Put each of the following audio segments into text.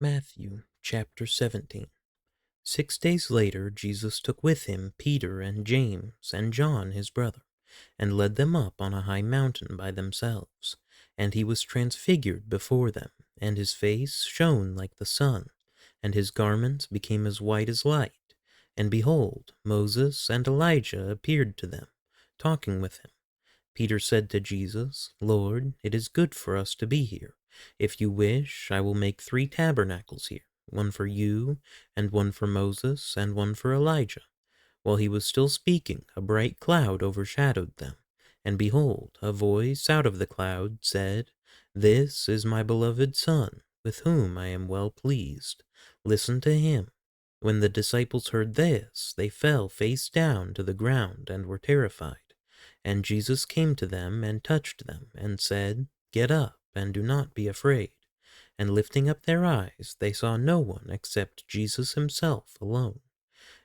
Matthew chapter 17. 6 days later, Jesus took with him Peter and James and John his brother, and led them up on a high mountain by themselves. And he was transfigured before them, and his face shone like the sun, and his garments became as white as light. And behold, Moses and Elijah appeared to them, talking with him. Peter said to Jesus, "Lord, it is good for us to be here. If you wish, I will make 3 tabernacles here, one for you, and one for Moses, and one for Elijah." While he was still speaking, a bright cloud overshadowed them. And behold, a voice out of the cloud said, "This is my beloved Son, with whom I am well pleased. Listen to him." When the disciples heard this, they fell face down to the ground and were terrified. And Jesus came to them and touched them, and said, "Get up, and do not be afraid." And lifting up their eyes, they saw no one except Jesus himself alone.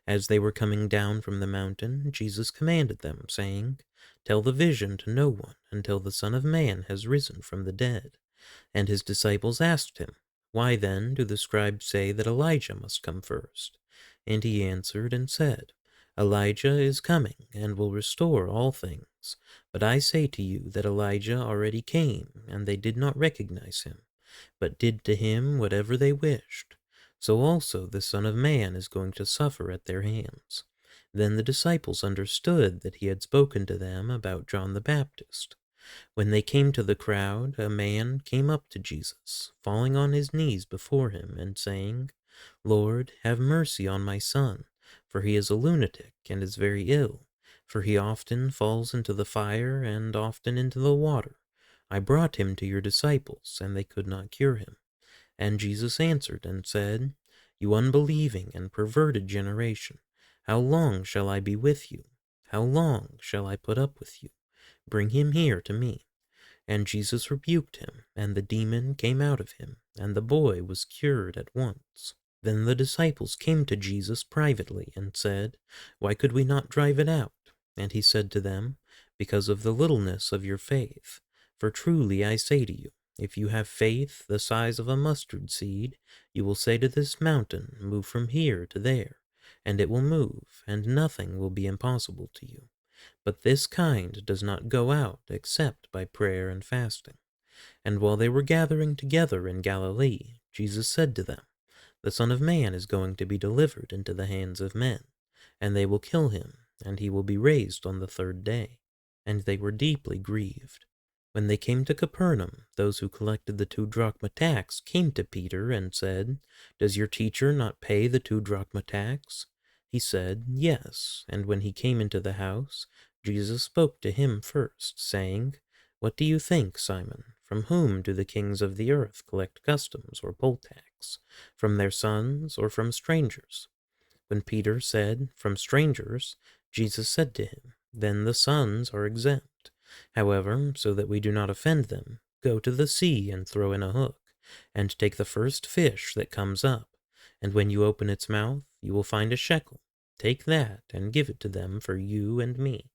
As they were coming down from the mountain, Jesus commanded them, saying, "Tell the vision to no one until the Son of Man has risen from the dead." And his disciples asked him, "Why then do the scribes say that Elijah must come first?" And he answered and said, "Elijah is coming and will restore all things. But I say to you that Elijah already came, and they did not recognize him, but did to him whatever they wished. So also the Son of Man is going to suffer at their hands." Then the disciples understood that he had spoken to them about John the Baptist. When they came to the crowd, a man came up to Jesus, falling on his knees before him, and saying, "Lord, have mercy on my son, for he is a lunatic and is very ill. For he often falls into the fire and often into the water. I brought him to your disciples, and they could not cure him." And Jesus answered and said, "You unbelieving and perverted generation, how long shall I be with you? How long shall I put up with you? Bring him here to me." And Jesus rebuked him, and the demon came out of him, and the boy was cured at once. Then the disciples came to Jesus privately and said, "Why could we not drive it out?" And he said to them, "Because of the littleness of your faith. For truly I say to you, if you have faith the size of a mustard seed, you will say to this mountain, 'Move from here to there,' and it will move, and nothing will be impossible to you. But this kind does not go out except by prayer and fasting." And while they were gathering together in Galilee, Jesus said to them, "The Son of Man is going to be delivered into the hands of men, and they will kill him, and he will be raised on the 3rd day." And they were deeply grieved. When they came to Capernaum, those who collected the 2 drachma tax came to Peter and said, "Does your teacher not pay the 2 drachma tax?" He said, "Yes." And when he came into the house, Jesus spoke to him first, saying, "What do you think, Simon? From whom do the kings of the earth collect customs or poll tax? From their sons or from strangers?" When Peter said, "From strangers," Jesus said to him, "Then the sons are exempt. However, so that we do not offend them, go to the sea and throw in a hook, and take the first fish that comes up. And when you open its mouth, you will find a shekel. Take that and give it to them for you and me."